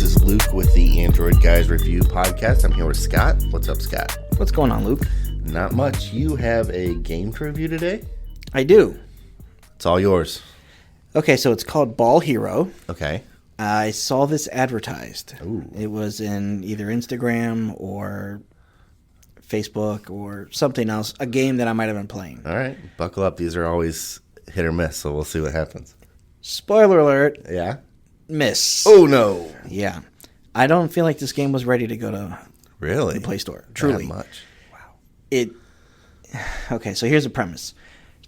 This is Luke with the Android Guys Review Podcast. I'm here with Scott. What's up, Scott? What's going on, Luke? Not much. You have a game to review today? I do. It's all yours. Okay, so it's called Ball Hero. Okay. I saw this advertised. Ooh. It was in either Instagram or Facebook or something else, a game that I might have been playing. All right. Buckle up. These are always hit or miss, so we'll see what happens. Spoiler alert, Yeah? miss. Oh, no. Yeah. I don't feel like this game was ready to go to Really? the Play Store. Truly. That much? Wow. Okay, so here's the premise.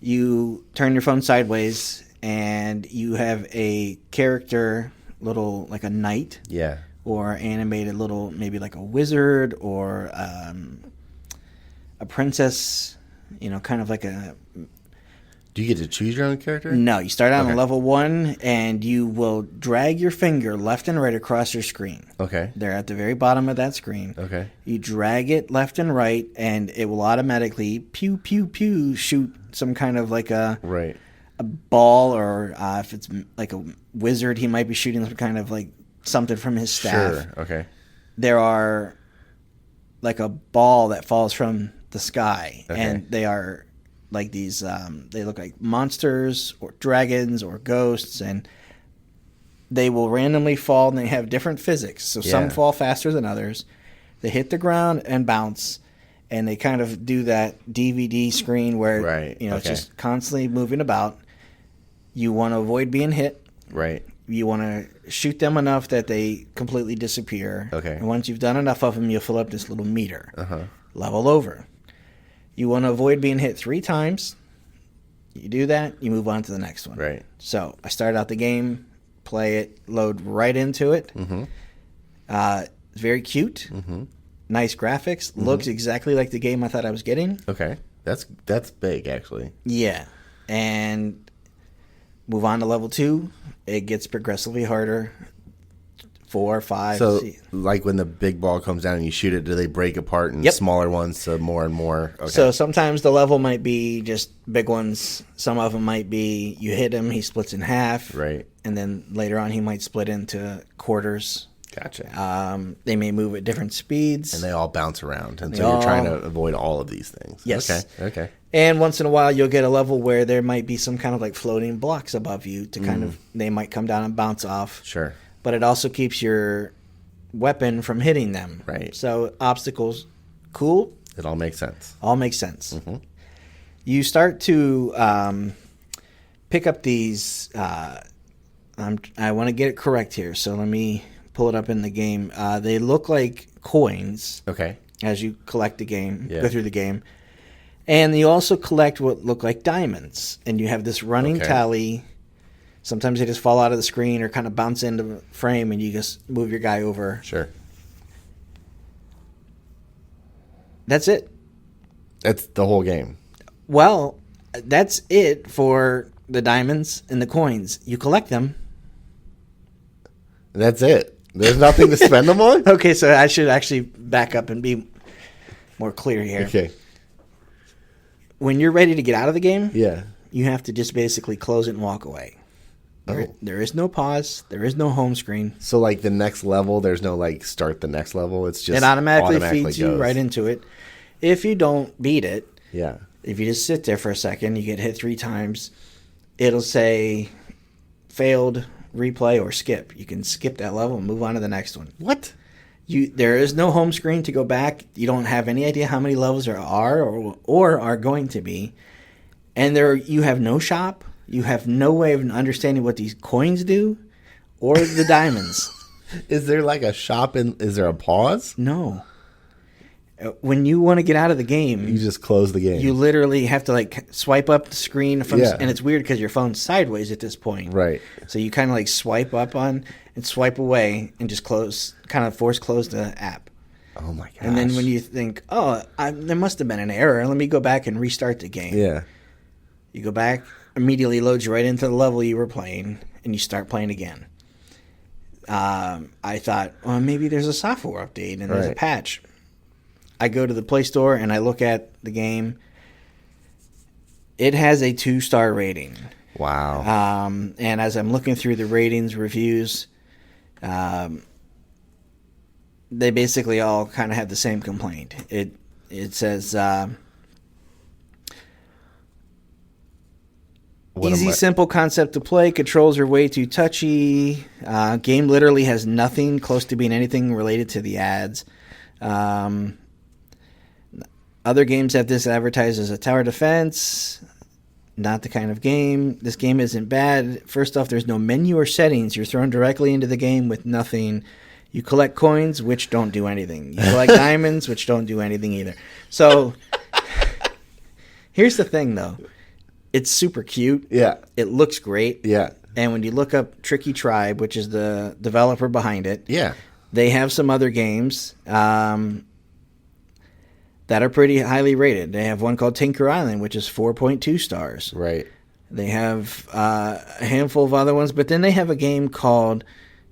You turn your phone sideways and you have a character, little like a knight. Yeah. Or animated little, maybe like a wizard or a princess, kind of like a... Do you get to choose your own character? No, you start out Okay. on level 1, and you will drag your finger left and right across your screen. Okay. They're at the very bottom of that screen. Okay. You drag it left and right, and it will automatically pew, pew, pew, shoot some kind of like a Right. ball, or if it's like a wizard, he might be shooting some kind of like something from his staff. Sure. Okay. There are like a ball that falls from the sky, Okay. and they are like these, they look like monsters or dragons or ghosts, and they will randomly fall, and they have different physics. So some Yeah. fall faster than others. They hit the ground and bounce, and they kind of do that DVD screen where Right, it's okay. just constantly moving about. You want to avoid being hit. Right. You want to shoot them enough that they completely disappear. Okay. And once you've done enough of them, you'll fill up this little meter. Uh-huh. Level over. You want to avoid being hit 3 times. You do that, you move on to the next one. Right. So I start out the game, play it, load right into it. Mm-hmm. It's very cute. Mm-hmm. Nice graphics. Looks exactly like the game I thought I was getting. Okay. That's big, actually. Yeah. And move on to level 2. It gets progressively harder. 4, 5. So, like when the big ball comes down and you shoot it, do they break apart in Yep. smaller ones to more and more? Okay. So sometimes the level might be just big ones. Some of them might be you hit him, he splits in half. Right. And then later on he might split into quarters. Gotcha. They may move at different speeds. And they all bounce around. And They so you're trying all- to avoid all of these things. Yes. Okay. And once in a while you'll get a level where there might be some kind of like floating blocks above you to kind of, they might come down and bounce off. Sure. But it also keeps your weapon from hitting them. Right. So obstacles, cool. It all makes sense. All makes sense. Mm-hmm. You start to pick up these. I want to get it correct here, so let me pull it up in the game. They look like coins Okay. as you collect the game, Yeah. go through the game. And you also collect what look like diamonds. And you have this running Okay. tally. Sometimes they just fall out of the screen or kind of bounce into the frame, and you just move your guy over. Sure. That's it. That's the whole game. Well, that's it for the diamonds and the coins. You collect them. That's it. There's nothing to spend them on? Okay, so I should actually back up and be more clear here. Okay. When you're ready to get out of the game, Yeah. you have to just basically close it and walk away. Oh. There is no pause. There is no home screen. So, like, the next level, there's no, like, start the next level. It's just It automatically feeds you goes. right into it. If you don't beat it, Yeah. if you just sit there for a second, you get hit 3 times, it'll say failed, replay, or skip. You can skip that level and move on to the next one. What? There is no home screen to go back. You don't have any idea how many levels there are or are going to be. And you have no shop. You have no way of understanding what these coins do or the diamonds. Is there, like, a shop and is there a pause? No. When you want to get out of the game, You just close the game. you literally have to like swipe up the screen from, Yeah. and it's weird because your phone's sideways at this point. Right. So you kind of like swipe up on and swipe away and just close, kind of force close the app. Oh, my gosh. And then when you think, there must have been an error, let me go back and restart the game. Yeah. You go back, immediately loads you right into the level you were playing, and you start playing again. I thought, well, maybe there's a software update and there's a Right. patch. I go to the Play Store and I look at the game. It has a 2-star rating. Wow. And as I'm looking through the ratings, reviews, they basically all kind of have the same complaint. It says easy, simple concept to play. Controls are way too touchy. Game literally has nothing close to being anything related to the ads. Other games have this advertised as a tower defense. Not the kind of game. This game isn't bad. First off, there's no menu or settings. You're thrown directly into the game with nothing. You collect coins, which don't do anything. You collect diamonds, which don't do anything either. So, here's the thing, though. It's super cute. Yeah. It looks great. Yeah. And when you look up Tricky Tribe, which is the developer behind it, Yeah. they have some other games that are pretty highly rated. They have one called Tinker Island, which is 4.2 stars. Right. They have a handful of other ones, but then they have a game called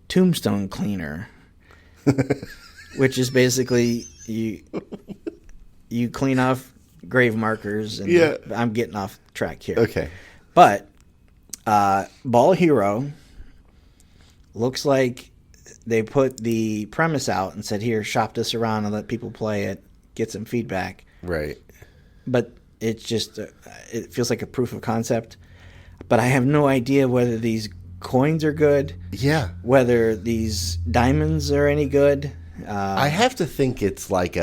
Tombstone Cleaner, which is basically you clean off grave markers. And Yeah. I'm getting off track here. Okay. But Ball Hero looks like they put the premise out and said, here, shop this around and let people play it, get some feedback. Right. But it's just, it feels like a proof of concept. But I have no idea whether these coins are good. Yeah. Whether these diamonds are any good. I have to think it's like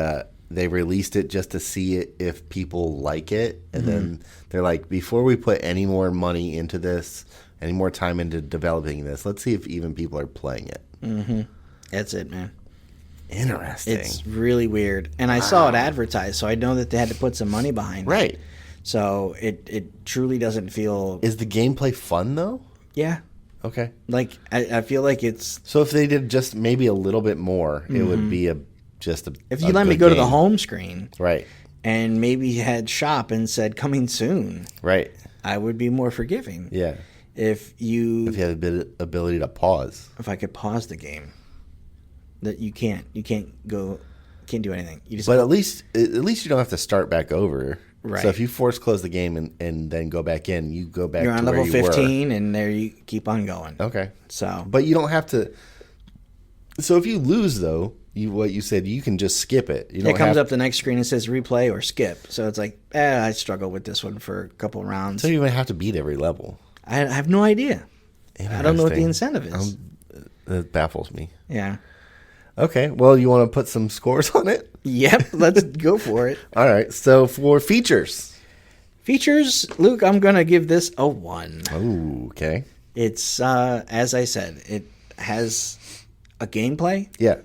they released it just to see it if people like it. And then they're like, before we put any more money into this, any more time into developing this, let's see if even people are playing it. Mm-hmm. That's it, man. Interesting. It's really weird. And I saw it advertised, so I know that they had to put some money behind it. Right. So it truly doesn't feel... Is the gameplay fun, though? Yeah. Okay. Like, I feel like it's... So if they did just maybe a little bit more, it would be just a If you let me go to the home screen... Right. And maybe had shop and said, coming soon... Right. I would be more forgiving. Yeah. If you had the ability to pause. If I could pause the game. That you can't do anything. You just But at least you don't have to start back over. Right. So if you force close the game and then go back in, you go back You're to on where level you 15 and there you keep on going. Okay. So but you don't have to. So if you lose though, what you said, you can just skip it. You don't it comes up the next screen and says replay or skip. So it's like, I struggled with this one for a couple of rounds. So you don't have to beat every level. I have no idea. I don't know what the incentive is. It baffles me. Yeah. Okay, well, you want to put some scores on it? Yep, let's go for it. All right, so for features. Features, Luke, I'm going to give this a 1. Oh, okay. It's, as I said, it has a gameplay. Yeah.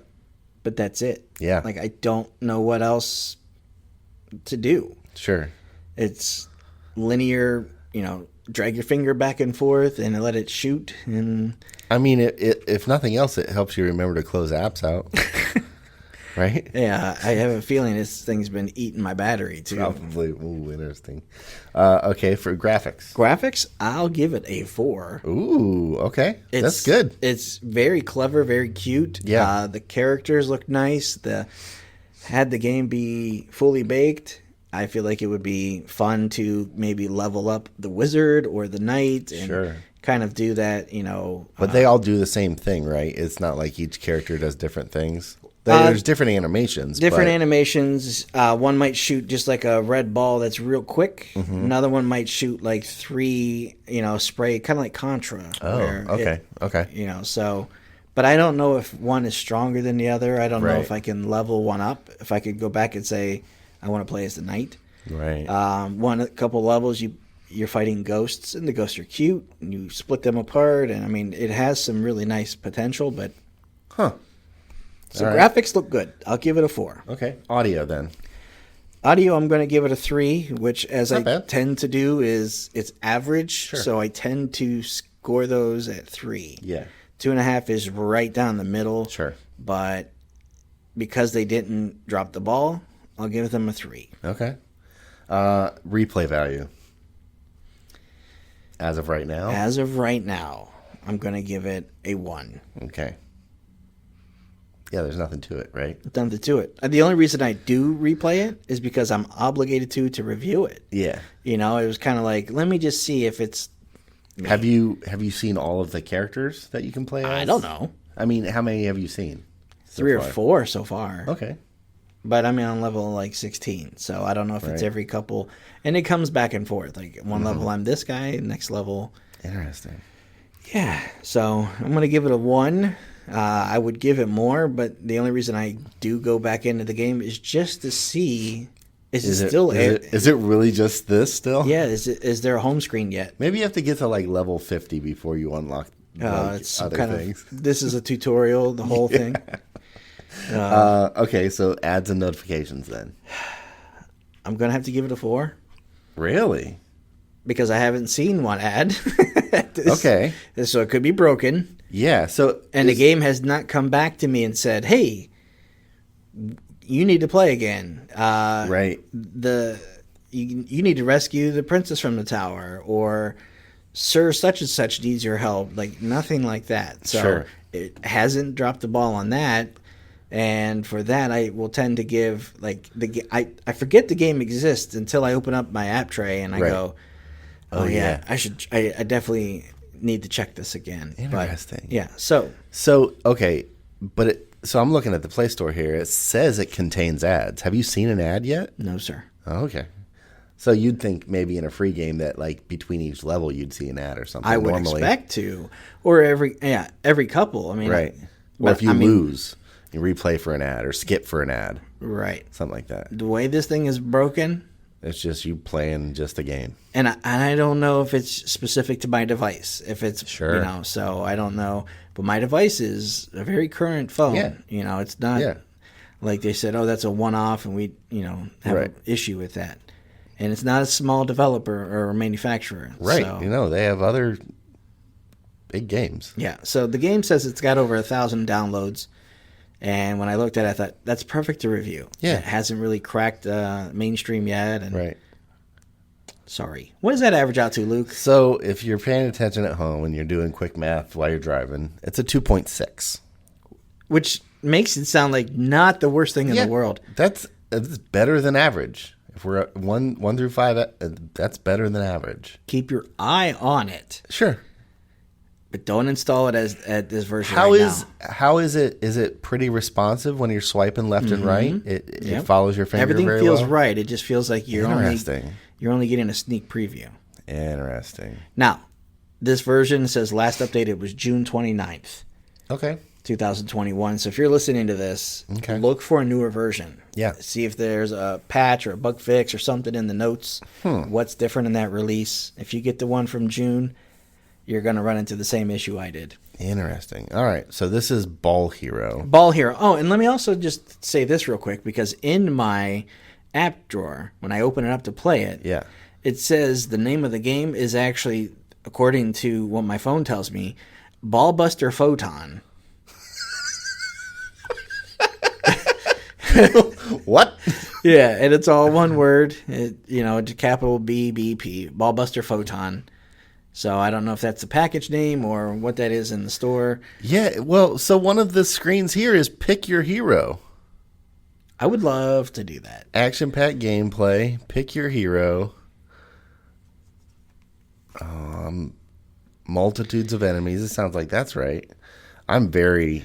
But that's it. Yeah. Like, I don't know what else to do. Sure. It's linear, drag your finger back and forth and let it shoot. And I mean, if nothing else, it helps you remember to close apps out. Right? Yeah, I have a feeling this thing's been eating my battery, too. Probably. Ooh, interesting. Okay, for graphics. Graphics, I'll give it a 4. Ooh, okay. That's good. It's very clever, very cute. Yeah. The characters look nice. Had the game be fully baked, I feel like it would be fun to maybe level up the wizard or the knight and kind of do that, But they all do the same thing, right? It's not like each character does different things. There's different animations. Animations. One might shoot just like a red ball that's real quick. Mm-hmm. Another one might shoot like 3, spray, kind of like Contra. Oh, okay. So... But I don't know if one is stronger than the other. I don't know if I can level one up. If I could go back and say, I want to play as the knight. Right. A couple levels, you're fighting ghosts, and the ghosts are cute, and you split them apart. And, I mean, it has some really nice potential, but... So graphics look good. I'll give it a 4. Okay. Audio, then. Audio, I'm going to give it a 3, which, as Not I bad. tend to do, is it's average. Sure. So I tend to score those at 3. Yeah. 2.5 is right down the middle. Sure. But because they didn't drop the ball, I'll give them a 3. Okay. Replay value. As of right now? As of right now, I'm going to give it a 1. Okay. Yeah, there's nothing to it, right? Nothing to it. The only reason I do replay it is because I'm obligated to review it. Yeah. It was kind of like, let me just see if it's me. Have you seen all of the characters that you can play as? I don't know. I mean, how many have you seen? 3 or 4 so far. Okay. But I'm on level like 16, so I don't know if it's every couple. And it comes back and forth. Like one level I'm this guy, next level. Interesting. Yeah, so I'm going to give it a 1. I would give it more, but the only reason I do go back into the game is just to see is it really just this still? Yeah, is there a home screen yet? Maybe you have to get to like level 50 before you unlock it's other things. This is a tutorial, the whole thing. Okay, so ads and notifications then. I'm going to have to give it a 4. Really? Because I haven't seen one ad. Okay. So it could be broken. Yeah. And the game has not come back to me and said, hey, you need to play again. Right. You need to rescue the princess from the tower, or Sir such and such needs your help. Like nothing like that. So it hasn't dropped the ball on that. And for that, I will tend to give I forget the game exists until I open up my app tray and I go, oh yeah, I definitely need to check this again. Interesting. But, yeah. So okay, but so I'm looking at the Play Store here. It says it contains ads. Have you seen an ad yet? No, sir. Oh, okay. So you'd think maybe in a free game that like between each level you'd see an ad or something. I would expect to, or every couple. I mean, right. Or if you lose, you replay for an ad or skip for an ad. Right. Something like that. The way this thing is broken, it's just you playing just a game. And I don't know if it's specific to my device. If it's so I don't know. But my device is a very current phone. Yeah. It's not like they said, oh, that's a one-off, and we have an issue with that. And it's not a small developer or manufacturer. Right. So, they have other big games. Yeah. So the game says it's got over 1,000 downloads. And when I looked at it, I thought, that's perfect to review. Yeah. It hasn't really cracked mainstream yet. And right. Sorry. What does that average out to, Luke? So if you're paying attention at home and you're doing quick math while you're driving, it's a 2.6. Which makes it sound like not the worst thing in the world. That's better than average. If we're at 1 through 5, that's better than average. Keep your eye on it. Sure. But don't install it at this version now. How is it? Is it pretty responsive when you're swiping left and right? It follows your finger Everything very feels well? right. It just feels like you're only getting a sneak preview. Interesting. Now, this version says last updated was June 29th. Okay. 2021. So if you're listening to this, look for a newer version. Yeah. See if there's a patch or a bug fix or something in the notes. What's different in that release? If you get the one from June, you're going to run into the same issue I did. Interesting. All right. So this is Ball Hero. Ball Hero. Oh, and let me also just say this real quick, because in my app drawer, when I open it up to play it, it says the name of the game is actually, according to what my phone tells me, Ballbuster Photon. What? Yeah, and it's all one word. It's capital BBP, Ballbuster Photon. So I don't know if that's the package name or what that is in the store. Yeah, well, so one of the screens here is pick your hero. I would love to do that. Action-packed gameplay, pick your hero. Multitudes of enemies. It sounds like that's right. I'm very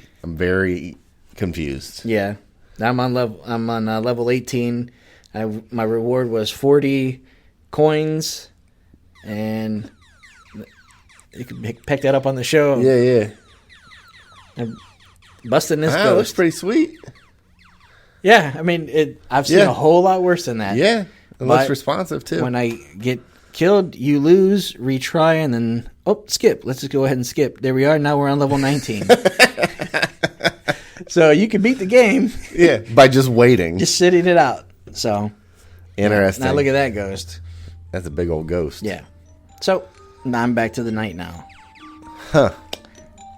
confused. Yeah. I'm on level 18. My reward was 40 coins, and you can pick that up on the show. Yeah. I'm busting this ghost. ghost. That's pretty sweet. Yeah, I mean, I've seen a whole lot worse than that. Yeah, it looks responsive too. When I get killed, you lose, retry, and then skip. Let's just go ahead and skip. There we are. Now we're on level 19. So you can beat the game. Yeah, by just waiting. Just sitting it out. So interesting. Now look at that ghost. That's a big old ghost. Yeah. So I'm back to the night now. Huh.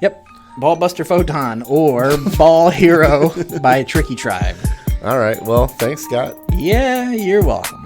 Yep. Ballbuster Photon or Ball Hero by Tricky Tribe. All right. Well, thanks, Scott. Yeah, you're welcome.